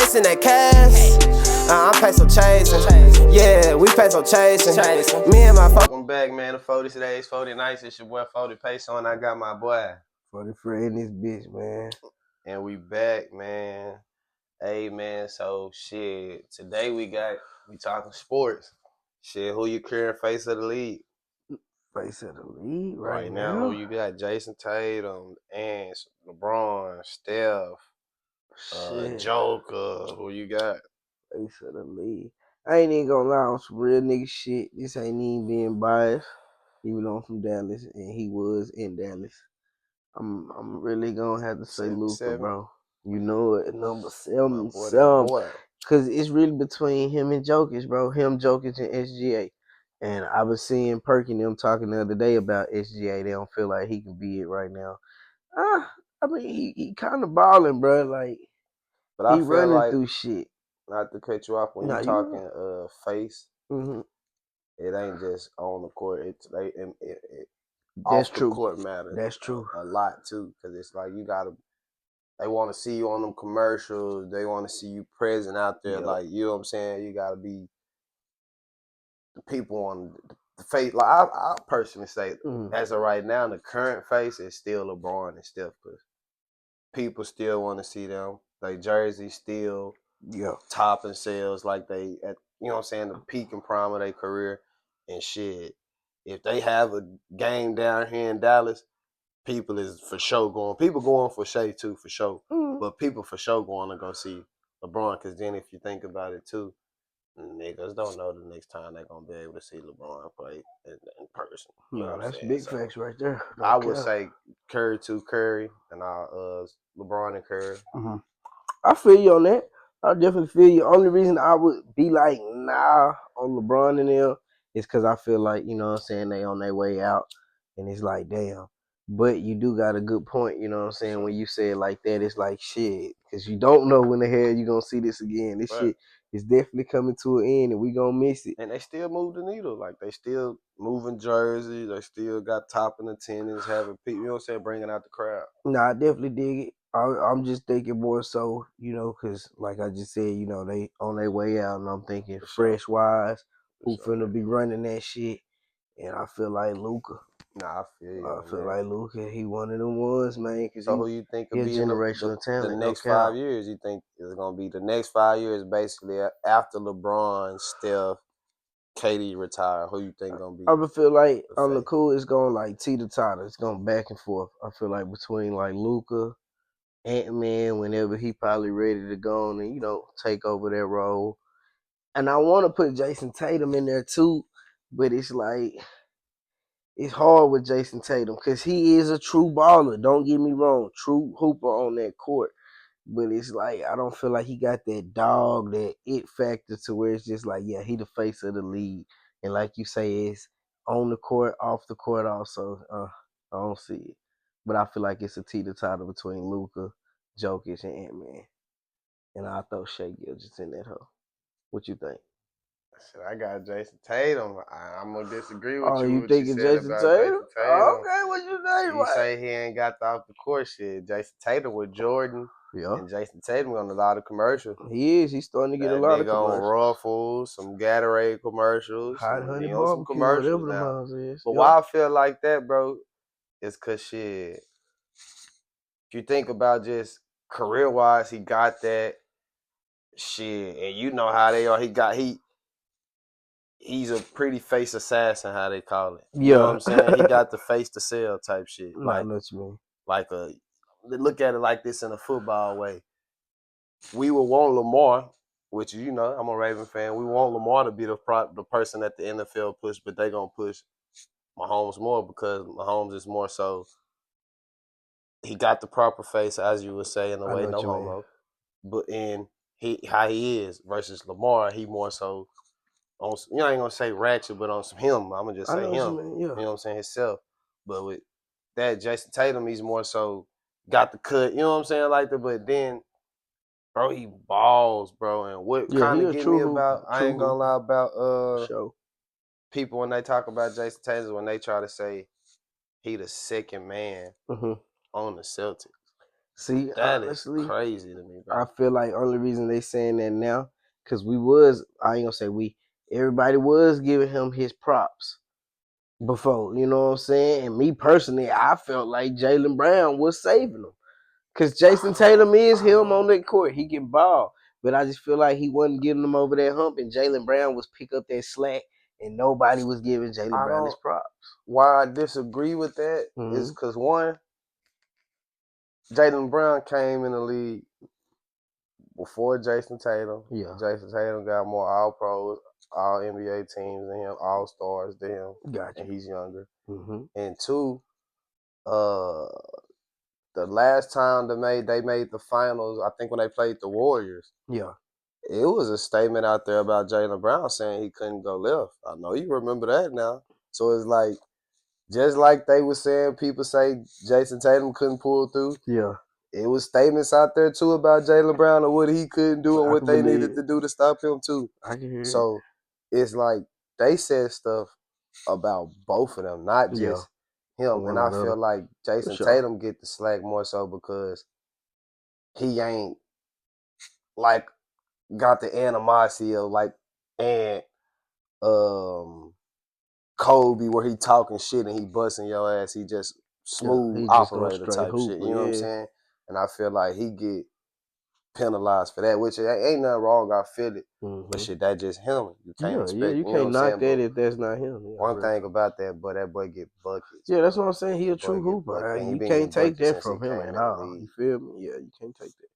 missing that cash. I'm peso chasing. Yeah, we peso chasing. Me and my Welcome back, man. The 40 days, 40 nights. It's your boy 40 Peso, and I got my boy 40 Fred in this bitch, man. And we back, man. Hey, man. So shit. Today we talking sports. Shit, who you current face of the league? Face of the league Right now, who you got? Jason Tatum, Ants, LeBron, Steph, Joker. Who you got? Face of the league. I ain't even gonna lie on some real nigga shit. This ain't even being biased. Even though I'm from Dallas and he was in Dallas. I'm really gonna have to say Luka, bro. You know it, number 7. Cause it's really between him and Jokic, bro. Him, Jokic, and SGA. And I was seeing Perk and them talking the other day about SGA. They don't feel like he can be it right now. I mean, he kind of balling, bro. Like, but he running like, through shit. Not to cut you off, when you talking face, it ain't just on the court. It's that's true. The court matters. That's true. A lot too, because it's like they want to see you on them commercials. They want to see you present out there. Yep. Like, you know what I'm saying? You gotta be the people on the face. Like, I personally say, as of right now, the current face is still LeBron and Steph, because people still want to see them. Like, jersey still topping sales, like they at, you know what I'm saying, the peak and prime of their career and shit. If they have a game down here in Dallas, people is for sure going. People going for Shea too, for sure. But people for sure going to go see LeBron, because then if you think about it too, niggas don't know the next time they're going to be able to see LeBron play in person. No, that's big facts right there. I would say Curry too, Curry, and LeBron and Curry. I feel you on that. I definitely feel you. Only reason I would be like, nah, on LeBron and them is because I feel like, you know what I'm saying, they on their way out. And it's like, damn. But you do got a good point, you know what I'm saying? When you say it like that, it's like, shit. Because you don't know when the hell you're going to see this again. This shit is definitely coming to an end, and we going to miss it. And they still move the needle. Like, they still moving jerseys. They still got topping attendance, having people, you know what I'm saying, bringing out the crowd. Nah, I definitely dig it. I'm just thinking more so, you know, because like I just said, you know, they on their way out, and I'm thinking fresh-wise, who finna be running that shit, and I feel like Luka. Nah, I feel you. I feel like Luka, he one of them ones, man. So who you think could be generational talent? The next 5 years? You think it's gonna be the next 5 years, basically after LeBron, Steph, KD retire? Who you think gonna be? I would feel like on the cool, it's going like teeter-totter. It's going back and forth. I feel like between like Luka, Ant-Man, whenever he probably ready to go on and, you know, take over that role. And I want to put Jason Tatum in there too, but it's like, it's hard with Jason Tatum because he is a true baller. Don't get me wrong, true hooper on that court. But it's like, I don't feel like he got that dog, that it factor to where it's just like, yeah, he the face of the league. And like you say, it's on the court, off the court also. I don't see it. But I feel like it's a teeter-totter between Luka, Jokic, and Ant-Man. And I'll throw Shea Gilgeous in that hoe. What you think? I got Jason Tatum. I'm gonna disagree with you. Oh, you think it's Jason Tatum? Okay, what you think? You say he ain't got the off the court shit. Jason Tatum with Jordan. Yeah. And Jason Tatum on a lot of commercials. He is. He's starting to get a lot of commercials. On Ruffles, some Gatorade commercials. Hot Honey Barbecue, commercials whatever the is. But why I feel like that, bro, is because shit, if you think about just career-wise, he got that shit. And you know how they are. He's a pretty face assassin, how they call it. You know what I'm saying? He got the face to sell type shit. Like, I know what you mean. Like look at it like this in a football way. We would want Lamar, which, you know, I'm a Raven fan. We want Lamar to be the person that the NFL push, but they gonna push Mahomes more because Mahomes is more so. He got the proper face, as you would say, in a way, no homo. But how he is versus Lamar, he more so. On, you know, I ain't gonna say ratchet, but on some him, I'm gonna just say him. You know what I'm saying, himself. But with that Jason Tatum, he's more so got the cut. You know what I'm saying, like that. But then, bro, he balls, bro. And what kind of get me about, I ain't gonna lie about people when they talk about Jason Tatum, when they try to say he the second man on the Celtics. See, That is honestly, crazy to me, I bro. feel like only reason they saying that now, cause I ain't gonna say we, everybody was giving him his props before, you know what I'm saying? And me personally, I felt like Jaylen Brown was saving him. Cause Jason Tatum is him on that court. He can ball. But I just feel like he wasn't getting them over that hump, and Jaylen Brown was pick up that slack, and nobody was giving Jaylen I Brown his don't. props. Why I disagree with that is Mm-hmm. because one, Jaylen Brown came in the league before Jason Tatum. Yeah, Jason Tatum got more All Pros, All NBA teams than him, All Stars than him, gotcha. and he's younger. Mm-hmm. And two, uh, the last time they made the finals, I think when they played the Warriors, Yeah, it was a statement out there about Jaylen Brown saying he couldn't go left. I know you remember that now. So it's like, just like they were saying, people say Jason Tatum couldn't pull through. yeah. It was statements out there too about Jaylen Brown and what he couldn't do and I what can they believe needed it. to do to stop him too. I can hear it. So it's like they said stuff about both of them, not Yeah, just him. one And or I the feel other. like For Jason sure. Tatum get the slack more so because he ain't like got the animosity of like and um Kobe where he talking shit and he busting your ass. He just Yeah, smooth he just go operator straight type hoop. shit. But You know what I'm yeah, saying? And I feel like he get penalized for that, which ain't nothing wrong. I feel it. But mm-hmm. shit, that just him. You can't Yeah. expect, You you know what can't I'm knock saying? that But if that's not him. Yeah, one bro. thing about that, boy, that boy get buckets, Yeah, that's bro. what I'm saying. He a That boy true get hooper. buckets. And he You been can't getting take buckets that since he from him came at in the all. league. You feel me? Yeah, you can't take that.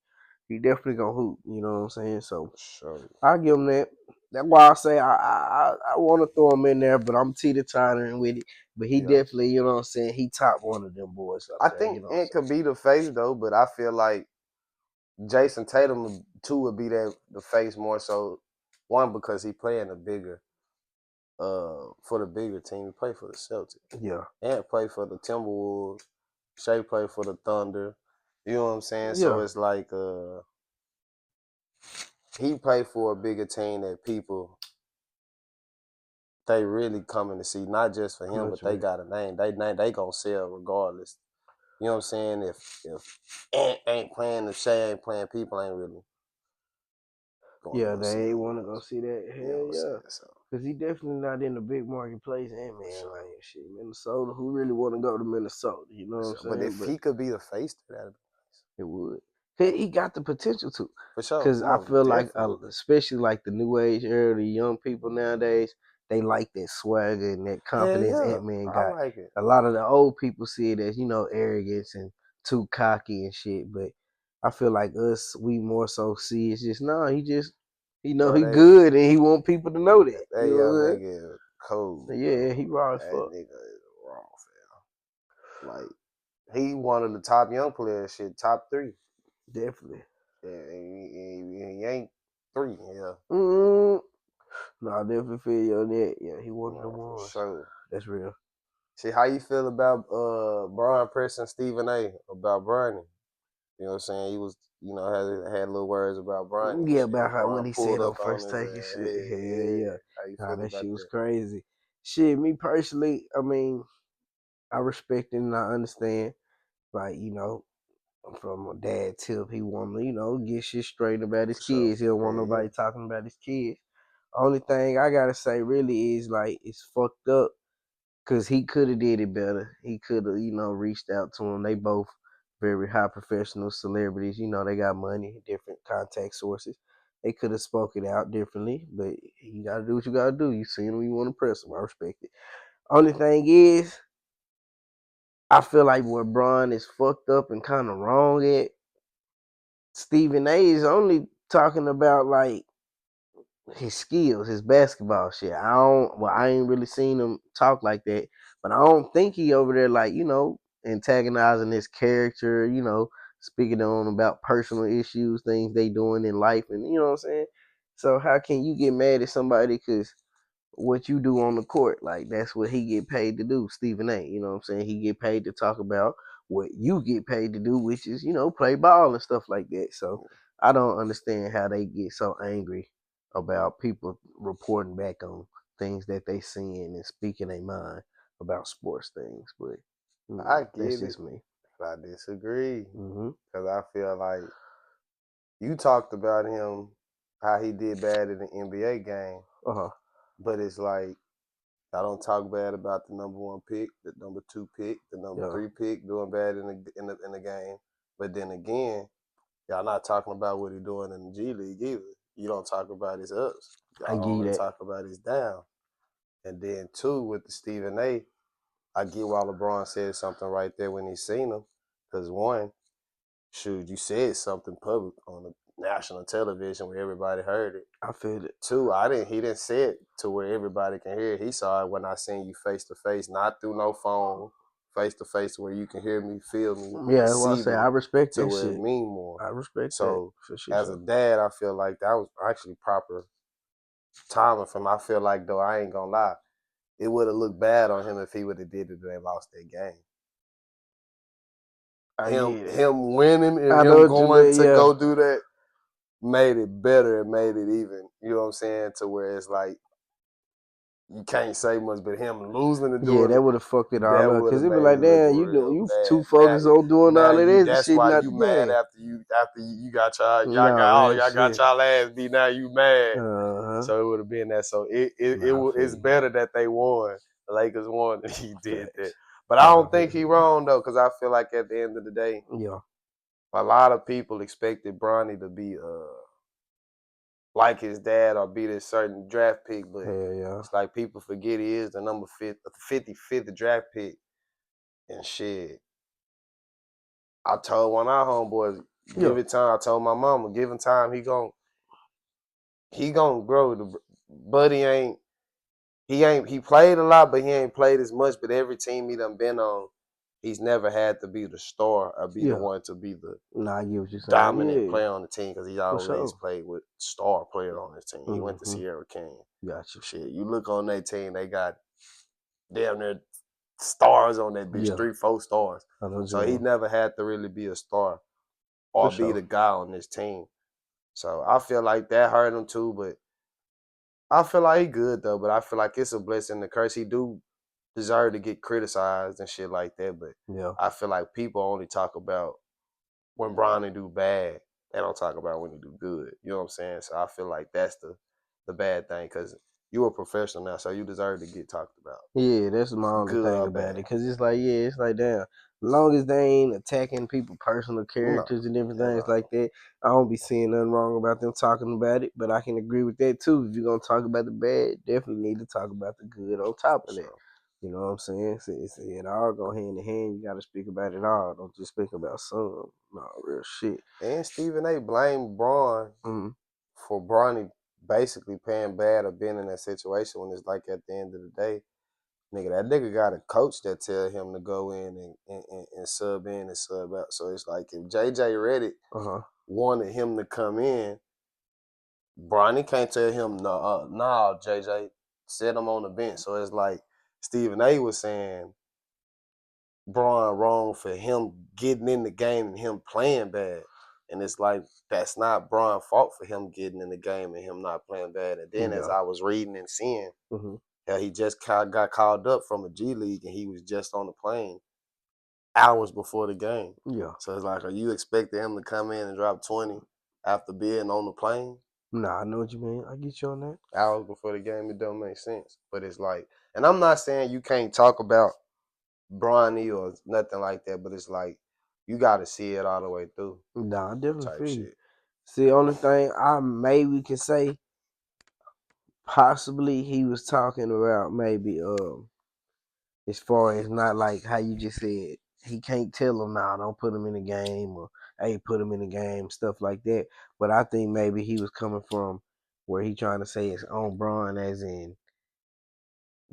He definitely gonna hoop. You know what I'm saying? So For sure. I give him that. That's why I say I want to throw him in there, but I'm teeter-tottering with it. But he Yeah. definitely, you know what I'm saying, he top one of them boys up I there, think you know what I'm Ant saying? could be the face though, but I feel like Jason Tatum too would be the face more so. One, because he playing a bigger for the bigger team. He play for the Celtics. Yeah. Ant play for the Timberwolves. Shea play for the Thunder. You know what I'm saying? So Yeah. it's like he play for a bigger team that people they really coming to see, not just for I know him, what but you they mean. got a name. They gonna sell regardless. You know what I'm saying? If Ant ain't playing, if Shea ain't playing, people ain't really going to Yeah, go see they him want to go much. see that. You know Hell what I'm yeah. saying? So Because he definitely not in the big marketplace. And, for man, sure. like, shit, Minnesota, who really want to go to Minnesota? You know For what I'm sure. But saying? if But he could be the face to that, it would. He got the potential to. for sure, Because I most feel like, definitely. especially like the new age era, the young people nowadays, they like that swagger and that Hell confidence yeah, Ant-Man I got. like it. A lot of the old people see it as, arrogance and too cocky and shit. But I feel like us, we more so see it's just, no, he just, Bro, he good and he want people to know that. that You know young what I'm nigga cold, saying? Yeah, bro. he raw as That fuck. nigga is raw, fam. Like he one of the top young players. Shit, top three. Definitely. Yeah, he ain't three. Yeah, Mm, no, I definitely feel you on that. Yeah, he one of the no, for ones. sure. That's real. See, how you feel about Brian Preston, Stephen A. about Bronny? You know what I'm saying? He was, had little words about Bronny and Yeah, shit. about how Brian what he pulled said on up on first his take and ass. shit. Hell Yeah. yeah. How you Nah, feel that about shit was that? crazy. Shit, me personally, I mean, I respect it and I understand. Like, from a dad tip, he want to, get shit straight about his For sure. kids. He don't want Yeah. nobody talking about his kids. Only thing I gotta say really is like it's fucked up because he could have did it better. He could have, reached out to him. They both very high professional celebrities. They got money, different contact sources. They could have spoke it out differently, but you gotta do what you gotta do. You see him, you want to press him. I respect it. Only thing is, I feel like where Bron is fucked up and kind of wrong at, Stephen A is only talking about like his skills, his basketball shit. I ain't really seen him talk like that, but I don't think he over there like, antagonizing his character, speaking on about personal issues, things they doing in life, and you know what I'm saying? So how can you get mad at somebody because what you do on the court, like that's what he get paid to do, Stephen A. You know what I'm saying? He get paid to talk about what you get paid to do, which is, play ball and stuff like that. So I don't understand how they get so angry about people reporting back on things that they seeing and speaking their mind about sports things. But I that's get it. just me. I disagree. Mm-hmm. Because I feel like you talked about him, how he did bad in the NBA game. Uh-huh. But it's like, I don't talk bad about the number 1 pick, the number 2 pick, the number 3 pick doing bad in the game. But then again, y'all not talking about what he doing in the G League either. You don't talk about his ups. I Y'all give you only that. talk about his down. And then 2, with the Stephen A, I get why LeBron said something right there when he seen him. Because 1, shoot, you said something public on the national television where everybody heard it. I feel it. 2, he didn't say it to where everybody can hear it. He saw it when I seen you face to face, not through no phone, face to face where you can hear me, feel me, Yeah, that's what I say. I respect to that where shit. it mean more. I respect So that. For sure. as a dad, I feel like that was actually proper timing for him. I feel like, though, I ain't gonna lie, it would have looked bad on him if he would have did it and they lost that game. Him winning and him going to go do that made it better and made it even. You know what I'm saying? To where it's like, you can't say much, but him losing and doing that would have fucked it all up. Because it it be like, damn, you too focused on doing all of this. That's shit, why not you the mad game. after you got y'all got y'all ass beat. Now you mad. Uh-huh. So it would have been that. So it's better that they won. The Lakers won and he did that. But I don't think he wrong though, because I feel like at the end of the day, a lot of people expected Bronny to be like his dad or be this certain draft pick, but it's like people forget he is the number 55th draft pick. And shit, I told one of our homeboys, give it time. I told my mama, give him time. He gon' grow. Buddy he played a lot, but he ain't played as much. But every team he done been on, he's never had to be the star or be the one to be the I get what you're saying. Dominant player on the team, because he always played with star player on his team. He went to Sierra King. Gotcha. Shit, you look on that team, they got damn near stars on that bitch, 3-4 stars. So he never had to really be a star or be the guy on this team. So I feel like that hurt him too, but I feel like he good though. But I feel like it's a blessing, the curse. He do deserve to get criticized and shit like that. But I feel like people only talk about when Bronny do bad. They don't talk about when he do good. You know what I'm saying? So I feel like that's the bad thing, because you a professional now, so you deserve to get talked about. Yeah, that's my only thing about it. Because it's like, damn, as long as they ain't attacking people' personal characters and different things like that, I don't be seeing nothing wrong about them talking about it. But I can agree with that too. If you're going to talk about the bad, definitely need to talk about the good on top of that. You know what I'm saying? It all go hand in hand. You got to speak about it all. Don't just speak about some. No, real shit. And Stephen A blamed Braun for Bronny basically paying bad or being in that situation, when it's like, at the end of the day, nigga, that nigga got a coach that tell him to go in and sub in and sub out. So it's like, if JJ Redick wanted him to come in, Bronny can't tell him, nah, JJ, set him on the bench. So it's like Stephen A was saying Braun wrong for him getting in the game and him playing bad. And it's like, that's not Braun's fault for him getting in the game and him not playing bad. And then as I was reading and seeing, he just got called up from a G League and he was just on the plane hours before the game. Yeah. So it's like, are you expecting him to come in and drop 20 after being on the plane? Nah, I know what you mean. I get you on that. Hours before the game, it don't make sense. But it's like, and I'm not saying you can't talk about Bronny or nothing like that, but it's like, you got to see it all the way through. Nah, I definitely feel you. See, the only thing we can say, possibly he was talking about maybe as far as not like how you just said, he can't tell him, nah, don't put him in the game, or hey, put him in the game, stuff like that. But I think maybe he was coming from where he trying to say it's on Braun, as in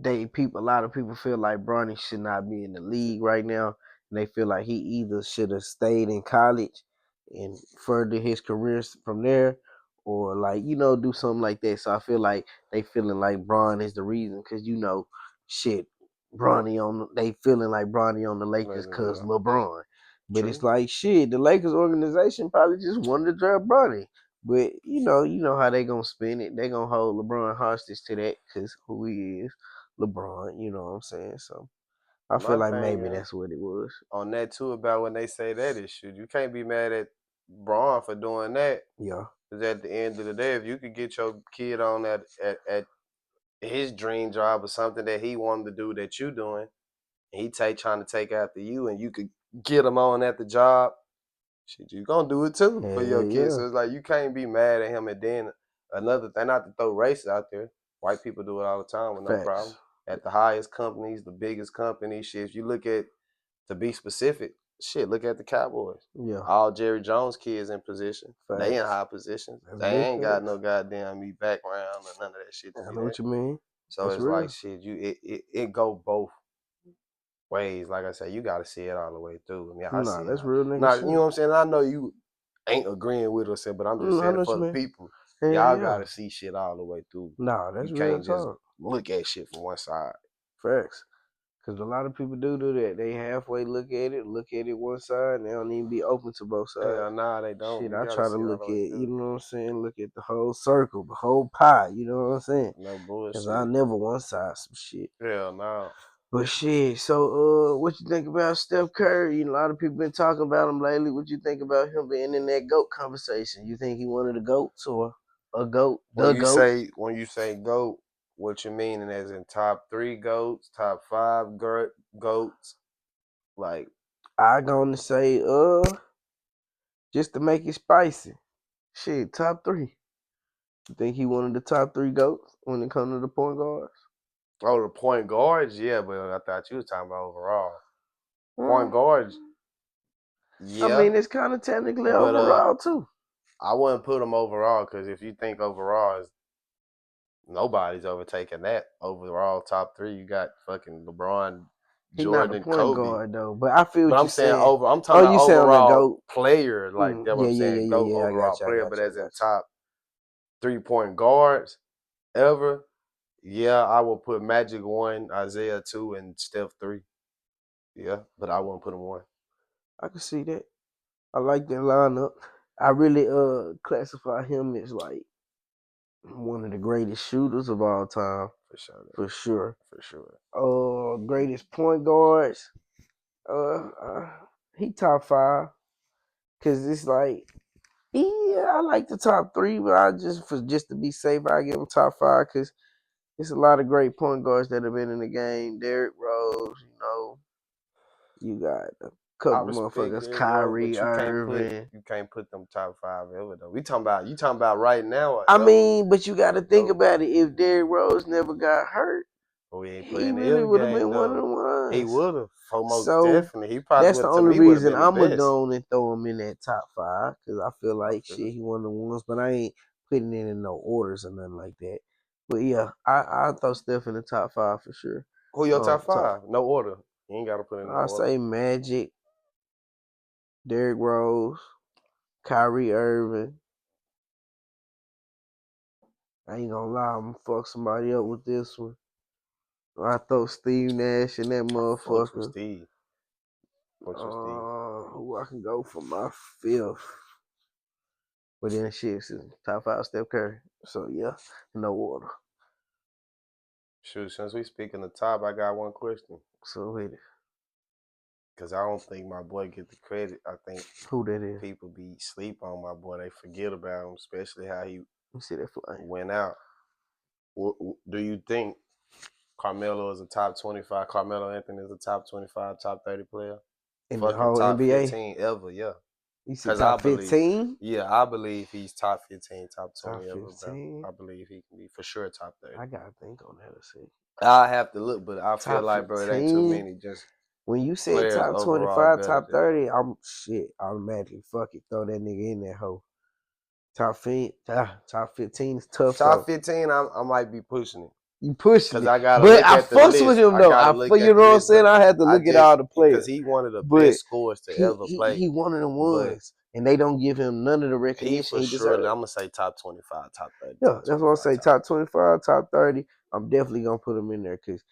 a lot of people feel like Bronny should not be in the league right now. And they feel like he either should have stayed in college and further his career from there, or do something like that. So I feel like they feeling like Bron is the reason, because shit, they feeling like Bronny on the Lakers because LeBron. But it's like, shit, the Lakers organization probably just wanted to draft Bronny. But you know how they gonna spin it. They gonna hold LeBron hostage to that, because who he is. LeBron, you know what I'm saying? So I feel My like thing maybe is, that's what it was. on that too, about when they say that is shit. You can't be mad at Braun for doing that. Yeah. Because at the end of the day, if you could get your kid on at his dream job or something that he wanted to do that you doing, and he trying to take after you, and you could get him on at the job, shit, you gonna do it too for your Hell kids. yeah. So it's like you can't be mad at him. And then another thing, not to throw race out there, white people do it all the time with no Facts. problem. At the highest companies, the biggest companies, shit. If you look at, to be specific, shit, look at the Cowboys. Yeah. All Jerry Jones kids in position. They in Facts. high positions. That's They big ain't got facts. no goddamn me background or none of that shit to I be know there. what you mean. So That's it's real. like shit. It go both ways. Like I said, you got to see it all the way through. I mean, I see Nah, it. that's real nigga Nah, shit. you know what I'm saying? I know you ain't agreeing with us, but I'm just I know saying what for you the mean. people, Hell y'all yeah. got to see shit all the way through. Nah, that's You real can't just talk. look at shit from one side. Facts. Because a lot of people do that. They halfway look at it one side, and they don't even be open to both sides. Hell nah, they don't. Shit, You I gotta try to see all look the at, way through. you know what I'm saying? Look at the whole circle, the whole pie, you know what I'm saying? No Because bullshit. I never one side some shit. Hell no. But shit, so what you think about Steph Curry? You know, a lot of people been talking about him lately. What you think about him being in that GOAT conversation? You think he one of the GOATs or a GOAT? When you say GOAT, what you meaning as in top 3 GOATs, top 5 GOATs? Like, I gonna say, just to make it spicy. Shit, top 3. You think he one of the top 3 GOATs when it comes to the point guards? oh, the point guards, yeah, but I thought you was talking about overall. Point guards, yeah. I mean, it's kind of technically but, overall too. I wouldn't put them overall because if you think overall, nobody's overtaking that. Overall, top 3, you got fucking LeBron, He not Jordan, the and point Kobe. guard though, but I feel But what I'm you saying saying. I'm talking about you saying on the overall GOAT? player, like that's what I'm saying. GOAT I overall got you, player, but as I in got you. top 3-point guards ever, yeah, I will put Magic 1, Isaiah 2, and Steph 3. Yeah, but I wouldn't put him 1. I can see that. I like that lineup. I really classify him as like one of the greatest shooters of all time. For sure. For sure. For sure. Greatest point guards. He top 5. Cause it's like, yeah, I like the top 3, but I just to be safe, I give him top 5 because it's a lot of great point guards that have been in the game. Derrick Rose, you know, you got a couple motherfuckers, Kyrie Irving. You can't put them top 5 ever though. You talking about right now? I mean, but you got to think about it. If Derrick Rose never got hurt, he ain't he playing the really F would have game been one of though. the ones. He would have, most So definitely. He probably that's would. the To only me, would have reason been the I'm gonna best. go on and throw him in that top 5 because I feel like feel shit, he one of the ones, but I ain't putting it in no orders or nothing like that. But yeah, I throw Steph in the top 5 for sure. Who your top 5? No order. You ain't got to put in no I order. say Magic, Derrick Rose, Kyrie Irving. I ain't gonna lie, I'm gonna fuck somebody up with this one. I throw Steve Nash in that motherfucker. Fucks with Steve. Who I can go for my 5th. But then shit, top 5 Steph Curry. So yeah, no order. Shoot, since we speaking the top, I got one question. So with it. Cause I don't think my boy get the credit. I think Who that is? people be sleep on my boy. They forget about him, especially how he see that flying. Went out. Do you think Carmelo is a top 25? Carmelo Anthony is a top 25, top 30 player? In Fucking the whole top NBA? 15 ever, yeah. You said top 15? Yeah, I believe he's top 15, top 20 top ever, 15? bro. I believe he can be for sure top 30. I gotta think on that. Let's see. I have to look, but I feel Top like, bro, it ain't too 15? many just When you said players top overall 25, better top than 30, I'm shit. Automatically, fuck it. Throw that nigga in that hoe. Top 15 is tough. Top 15, I might be pushing it. You pushing Because it. I gotta But look I at the fucks list. with him I though. gotta look at You know the what I'm list, saying? but I had to look at all the players. Because he one of the But best scorers to ever play. He one of the ones. And they don't give him none of the He recognition for he sure. deserves. I'm gonna say top 25, top 30. Yeah, top that's what I say. top Top 25, top 30. I'm definitely gonna put him in there because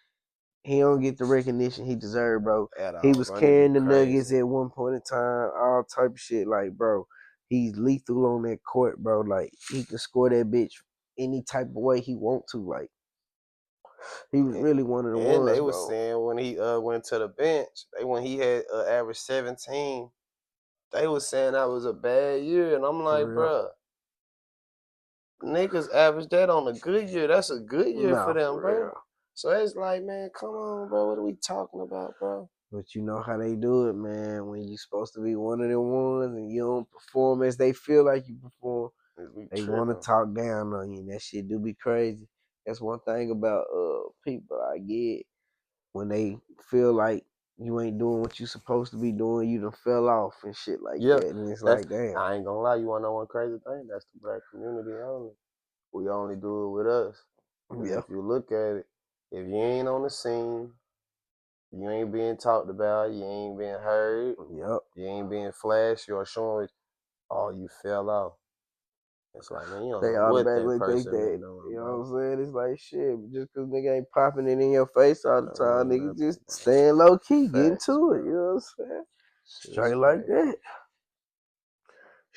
he don't get the recognition he deserved, bro. He was carrying the Nuggets at one point in time, all type of shit. Like, bro, he's lethal on that court, bro. Like, he can score that bitch any type of way he want to. Like, He was really one of the And ones, they was bro. saying when he went to the bench, when he had average 17, they was saying that was a bad year, and I'm like, bruh, niggas average that on a good year. That's a good year for them, bro. So it's like, man, come on, bro. What are we talking about, bro? But you know how they do it, man. When you supposed to be one of them ones and you don't perform as they feel like you perform, they want to talk down on you. And that shit do be crazy. That's one thing about people I get when they feel like you ain't doing what you supposed to be doing, you done fell off and shit like that. And it's like, damn. I ain't gonna lie, you wanna know one crazy thing? That's the black community only. We only do it with us. Yeah. If you look at it, if you ain't on the scene, you ain't being talked about, you ain't being heard, Yep. you ain't being flashy or showing, oh, you fell off. It's like, man, you don't They know what that automatically think person that, been doing, you know bro. what I'm saying? It's like, shit, just because nigga ain't popping it in your face all the time, nigga Nothing, just bro. staying low key, getting Facts, to it, bro. you know what I'm saying? Shit, Straight like that.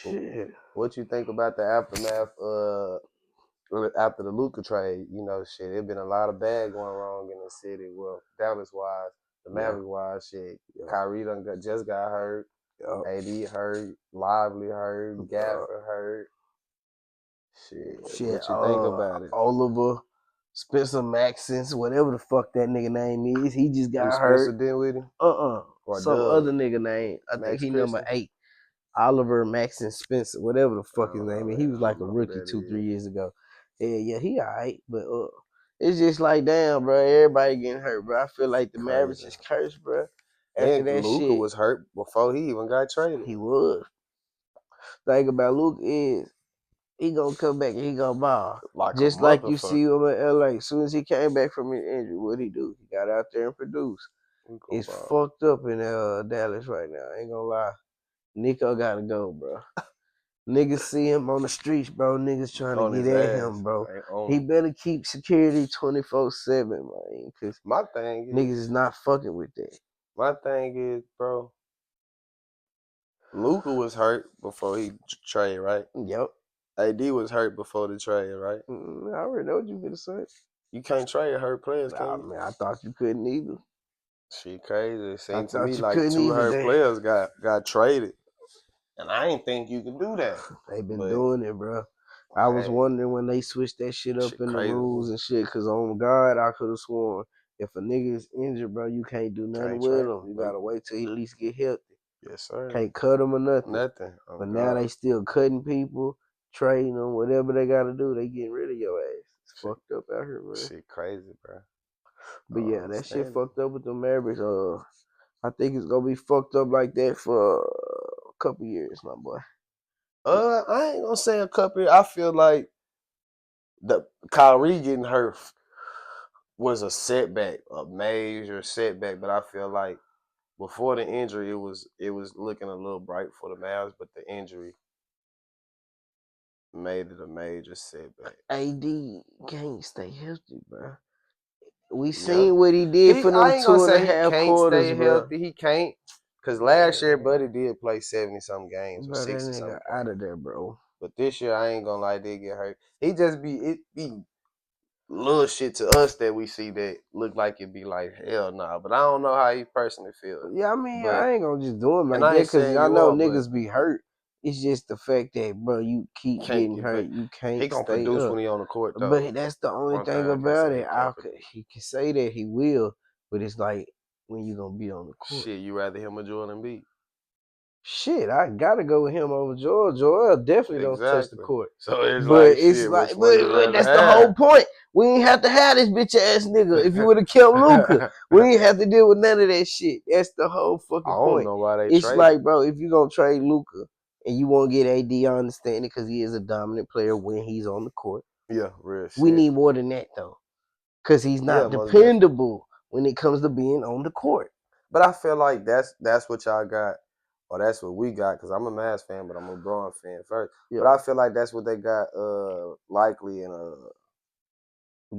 Well, Shit. what you think about the aftermath after the Luka trade? You know, shit, it been a lot of bad going wrong in the city. Well, Dallas wise, the Mavericks wise, shit. Kyrie just got hurt. AD hurt. Lively hurt. Gaffer hurt. Shit, what you think about it? Oliver, Spencer Maxence, whatever the fuck that nigga name is, he just got Spencer hurt. did with him? Or Some Doug? other nigga name. I Max think he Christian? number 8. Oliver Maxence Spencer, whatever the fuck his name is. He was I like don't a know who rookie that 2-3 is. years ago. Yeah, he alright, but it's just like, damn, bro, everybody getting hurt, bro. I feel like the Mavericks is cursed, bro. After And that Luka shit, was hurt before he even got traded. he was. Thing about Luke is he gonna come back and he gonna ball. Just like you see him in LA. As soon as he came back from his injury, what'd he do? He got out there and produced. It's fucked up in Dallas right now. I ain't gonna lie. Nico gotta go, bro. Niggas see him on the streets, bro. Niggas trying to get at him, bro. He better keep security 24/7, man. Cause my thing niggas is not fucking with that. My thing is, bro, Luka was hurt before he traded, right? Yep. AD was hurt before the trade, right? I already know what you finna say. You can't trade hurt players, can you? Man, I thought you couldn't either. Shit crazy. It I seemed to thought me you like couldn't 2 either. hurt players got traded. And I ain't think you could do that. They been doing it, bro. I was wondering when they switched that shit up in the rules and shit, because on God, I could have sworn if a nigga is injured, bro, you can't do nothing with him. You gotta wait till he at least get healthy. Yes, sir. Can't cut him or nothing. Nothing. But now they still cutting people, trading them, whatever they gotta do. They getting rid of your ass. It's fucked up out here, man. Shit crazy, bro. But yeah, that shit fucked up with the Mavericks. I think it's gonna be fucked up like that for a couple years, my boy. I ain't gonna say a couple. I feel like the Kyrie getting hurt was a setback, a major setback. But I feel like before the injury, it was looking a little bright for the Mavs, but the injury made it a major setback. AD can't stay healthy, bro. We seen what he did for them I ain't gonna say he 2.5 can't quarters, stay bro. healthy. He can't. Because last year, Buddy did play 70-something games or 60-something games. Out of there, bro. But this year, I ain't gonna lie, they get hurt. It be little shit to us that we see that look like it be like, hell nah. But I don't know how he personally feels. Yeah, I mean, I ain't gonna just do him like that because I I know niggas be hurt. It's just the fact that, bro, you keep getting hurt. You can't He gonna stay produce up. when he on the court, though. But that's the only thing about it. He can say that he will, but it's like when you gonna be on the court. Shit, you rather him or Joel Embiid? Shit, I gotta go with him over Joel. Joel definitely don't touch the court. So it's but like, it's shit, like, which one you but rather that's have? the whole point. We ain't have to have this bitch ass nigga. If you would have kept Luka, we ain't have to deal with none of that shit. That's the whole fucking point. I don't know why they It's like, bro, if you gonna trade Luka and you won't get AD, I understand it because he is a dominant player when he's on the court. Yeah, real shit. We need more than that though, because he's not dependable when it comes to being on the court. But I feel like that's what y'all got, or that's what we got. Because I'm a Mavs fan, but I'm a LeBron fan first. Yeah. But I feel like that's what they got, likely in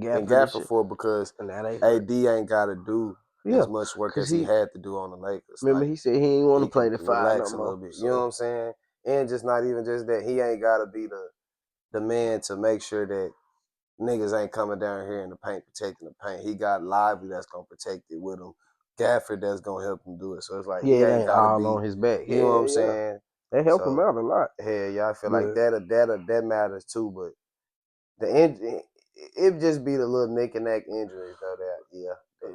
Gaffer for, because AD ain't got to do as much work as he had to do on the Lakers. Remember, he said he ain't want to play the 5 relax no a little more. bit. You know what I'm saying? And just not even just that, he ain't got to be the man to make sure that niggas ain't coming down here in the paint protecting the paint. He got Lively that's gonna protect it with him. Gafford that's gonna help him do it. So it's like he it ain't ain't gotta all be. on his back. You know what I'm saying? They help him So, out a lot. hell yeah, I feel But like that matters too. But it just be the little nick and neck injuries though.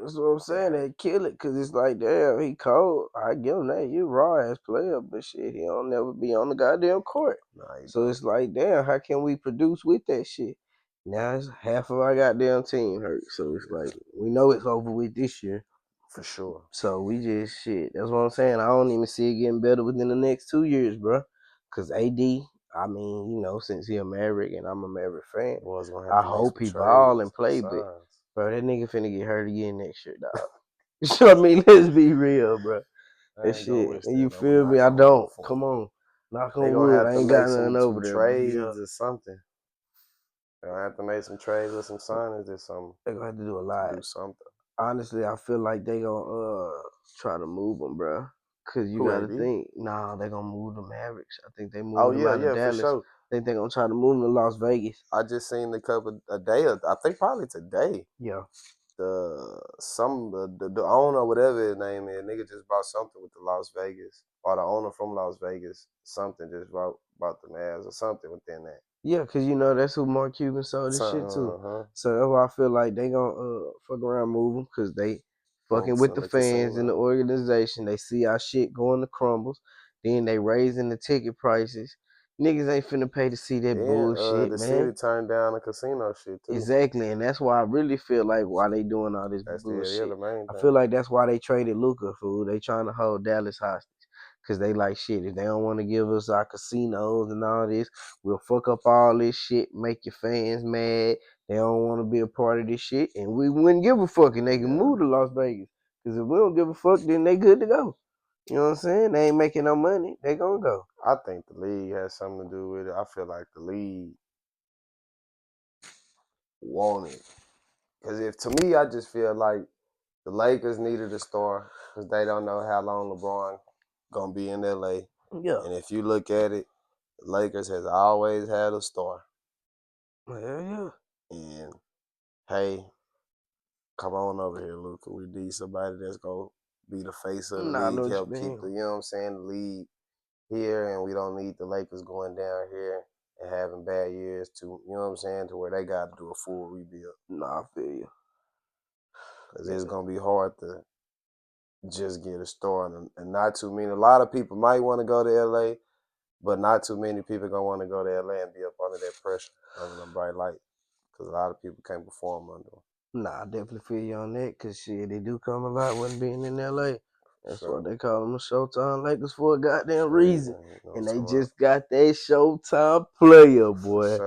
That's what I'm saying. They kill it because it's like, damn, he cold. I give him that. You raw ass player, but shit, he don't never be on the goddamn court. So it's like, damn, how can we produce with that shit? Now it's half of our goddamn team hurt. So it's like, we know it's over with this year. For sure. So we just shit. That's what I'm saying. I don't even see it getting better within the next 2 years, bro. Cause AD, I mean, you know, since he a Maverick and I'm a Maverick fan, I hope he ball and play, but bro, that nigga finna get hurt again next year, dog. So I mean, let's be real, bro. That shit. And you feel me? I don't. Come on. Knock on wood. I ain't got nothing over there. Trades or something. They gonna have to make some trades with some signings or something. They gonna have to do a lot. Do something. Honestly, I feel like they gonna try to move them, bro. Cause you gotta think, nah, they gonna move the Mavericks. I think they moved them out of Dallas. For sure. I think they gonna try to move them to Las Vegas. I just seen a day. I think probably today. Yeah. The owner, whatever his name is, nigga just bought something with the Las Vegas, or the owner from Las Vegas, something just bought the Mavs or something within that. Yeah, cause you know that's who Mark Cuban sold this shit to. So that's why I feel like they gonna fuck around, move them, cause they fucking with the fans in the organization. They see our shit going to crumbles, then they raising the ticket prices. Niggas ain't finna pay to see that bullshit, the man. city turned down the casino shit too. Exactly, and that's why I really feel like why they doing all this bullshit. The main thing. I feel like that's why they traded Luka, fool. They trying to hold Dallas hostage. Cause they like shit. If they don't want to give us our casinos and all this, we'll fuck up all this shit, make your fans mad. They don't want to be a part of this shit, and we wouldn't give a fuck, and they can move to Las Vegas. Cause if we don't give a fuck, then they good to go. You know what I'm saying? They ain't making no money. They gonna go. I think the league has something to do with it. I feel like the league want it. Cause to me, I just feel like the Lakers needed a star because they don't know how long LeBron gonna be in LA. Yeah. And if you look at it, the Lakers has always had a star. Yeah. And hey, come on over here, Luka. We need somebody that's gonna be the face of the league, help keep the, you know what I'm saying, the league here, and we don't need the Lakers going down here and having bad years to, you know what I'm saying, to where they got to do a full rebuild. Nah, I feel you. Because it's going to be hard to just get a star. And not too many. A lot of people might want to go to L.A., but not too many people going to want to go to L.A. and be up under that pressure, under the bright light. Because a lot of people can't perform under them. Nah, I definitely feel you on that. Because shit, they do come a lot when being in L.A. That's why they call them the Showtime Lakers for a goddamn reason. And they just got that Showtime player, boy.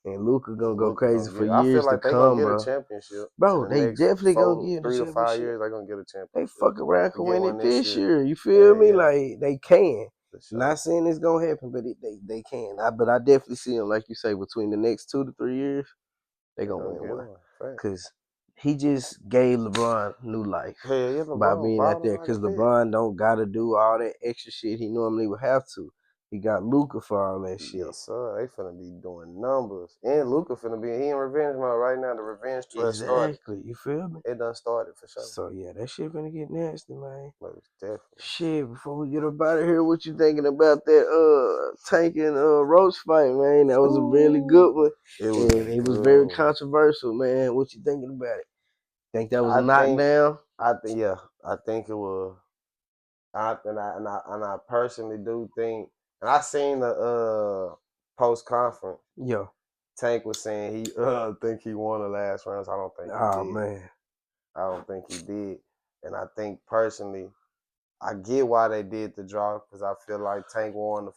And Luka gonna go crazy for years to come, bro. I feel like they gonna get a championship. Bro, they definitely gonna get a championship. 3 to 5 years, they gonna get a championship. They fuck around and win it this year. You feel me? Like, they can. Not saying it's gonna happen, but they can. But I definitely see them, like you say, between the next 2 to 3 years, they gonna win one. Because he just gave LeBron new life by being out there. Because LeBron don't gotta do all that extra shit he normally would have to. He got Luka for all that shit. Yes, sir. They finna be doing numbers. And Luka finna be, he in revenge mode right now. The revenge tour started. Exactly. You feel me? It done started for sure. So, yeah, that shit finna get nasty, man. Most definitely. Shit, before we get up out of here, what you thinking about that Tank and Roach fight, man? That was a really good one. It was very controversial, man. What you thinking about it? Think that was a knockdown? I think it was. I personally do think, and I seen the post conference. Yeah. Tank was saying he think he won the last rounds. I don't think he did. Oh man. I don't think he did. And I think personally, I get why they did the draw, because I feel like Tank won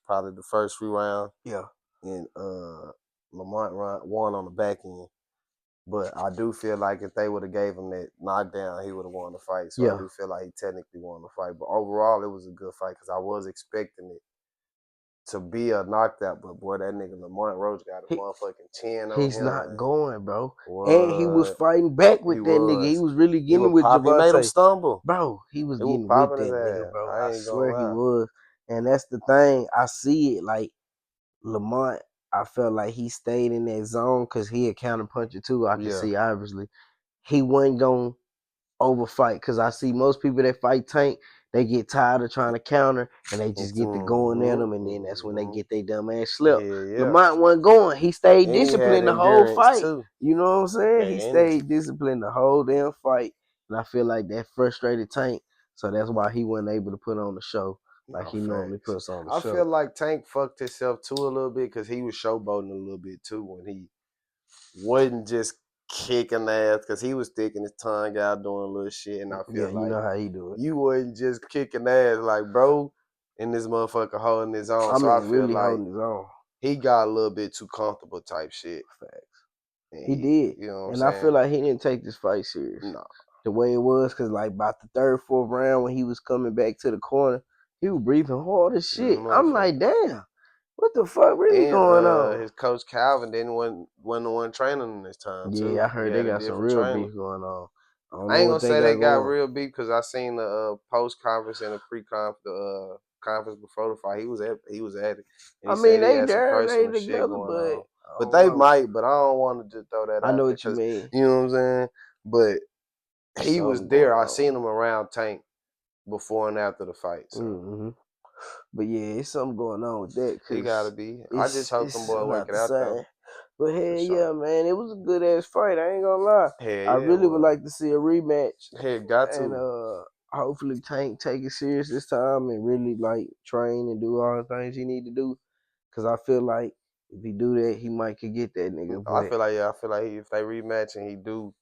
probably the first few rounds. Yeah. And Lamont won on the back end. But I do feel like if they would have gave him that knockdown, he would have won the fight. So I do feel like he technically won the fight. But overall, it was a good fight because I was expecting it to be a knockout. But boy, that nigga Lamont Roach got a motherfucking 10 on him. He's not going, bro. What? And he was fighting back with that nigga. He was really getting with Javante. He made him stumble. Bro, he was getting with that nigga, bro. I swear he was. And that's the thing. I see it like Lamont. I felt like he stayed in that zone because he a counter puncher too. I can Yeah. see obviously he wasn't gonna overfight because I see most people that fight Tank, they get tired of trying to counter and they just get to going at them, and then that's when they get their dumb ass slept. Yeah. Lamont wasn't going. He stayed And he had disciplined the whole endurance fight. too. You know what I'm saying? That He energy. stayed disciplined the whole damn fight, and I feel like that frustrated Tank. So that's why he wasn't able to put on the show like he normally puts on the show. I feel like Tank fucked himself too a little bit because he was showboating a little bit too when he wasn't just kicking ass because he was sticking his tongue out doing little shit, and I feel like you know how he do it. you wasn't just kicking ass like bro, and this motherfucker holding his own. I So mean, I feel really like holding his own. he got a little bit too comfortable type shit. Facts. And He did, you know what I'm and saying? I feel like he didn't take this fight serious. No. The way it was, because like about the third, fourth round when he was coming back to the corner, he was breathing hard as shit. I'm like, damn, what the fuck really going on? His coach Calvin wasn't the one training him this time too. Yeah, I heard they got some real beef going on. I ain't gonna say they got real beef because I seen the post conference and the conference before the fight. He was at it. And I mean, they there, they together, but they might. But I don't want to just throw that out. I know what you mean. You know what I'm saying? But he was there. I seen him around Tank before and after the fight. So. But yeah, it's something going on with that. He gotta be. I just hope them boys work it out though. But hell yeah, man, it was a good ass fight. I ain't gonna lie. I really would like to see a rematch. Got to. And hopefully Tank take it serious this time and really like train and do all the things he need to do. Cause I feel like if he do that, he might could get that nigga. I feel like if they rematch and he'll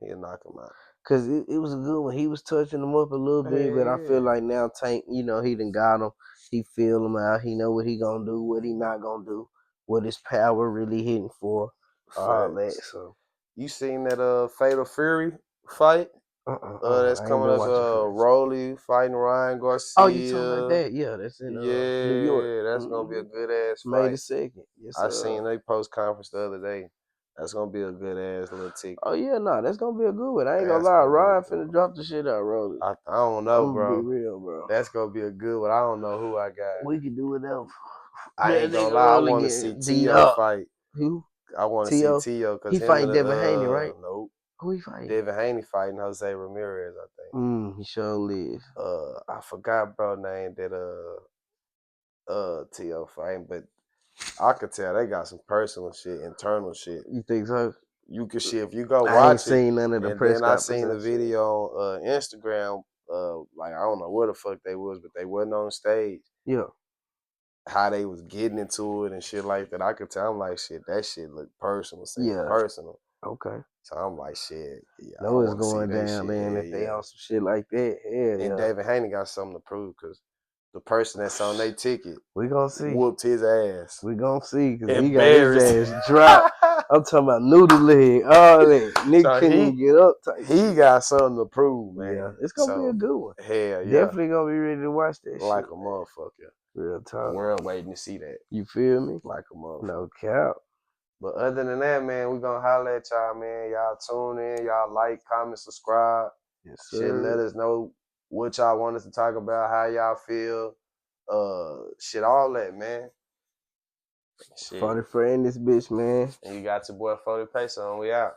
knock him out. Cause it was a good one. He was touching him up a little bit, but I feel like now Tank, he done got him. He feel him out. He know what he gonna do, what he not gonna do, what his power really hitting for, all that. So you seen that Fatal Fury fight? That's coming up. Rolly fighting Ryan Garcia. Oh, you talking about that? Yeah, that's in New York. Yeah, that's gonna be a good ass fight. May the 2nd. Yes, I seen they post conference the other day. That's gonna be a good ass little ticket. Oh yeah, that's gonna be a good one. I ain't gonna lie, Ryan finna drop the shit out, Rolly. I don't know, bro. Be real, bro. That's gonna be a good one. I don't know who I got. We can do whatever. I ain't gonna lie. I want to see T.O. fight. Who? I want to see T.O. because he fighting Devin Haney, right? Nope. Who he fighting? Devin Haney fighting Jose Ramirez, I think. He sure live. I forgot bro name that T.O. fighting, but I could tell they got some personal shit, internal shit. You think so? You can see if you go watch it. I ain't seen none of the press conferences. And then I seen the video on Instagram. Like I don't know where the fuck they was, but they wasn't on stage. Yeah. How they was getting into it and shit like that. I could tell. I'm like, shit, that shit look personal. Personal. Okay. So I'm like, shit. Yeah, know it's going down then if they on some shit like that. Yeah. And David Haney got something to prove because the person that's on their ticket, we gonna see, whooped his ass. We gonna see because he got his ass dropped. I'm talking about noodle leg, all that. Nick couldn't even get up. He got something to prove, man. Yeah, it's gonna be a good one. Hell yeah, definitely gonna be ready to watch that. Like shit, a motherfucker. Real talk. The world waiting to see that. You feel me? Like a motherfucker. No cap. But other than that, man, we gonna holler at y'all, man. Y'all tune in, y'all like, comment, subscribe. Yes, sir. Shit, let us know what y'all want us to talk about, how y'all feel. Shit, all that, man. Shit. 40 for in this bitch, man. And you got your boy 40 Peso, and we out.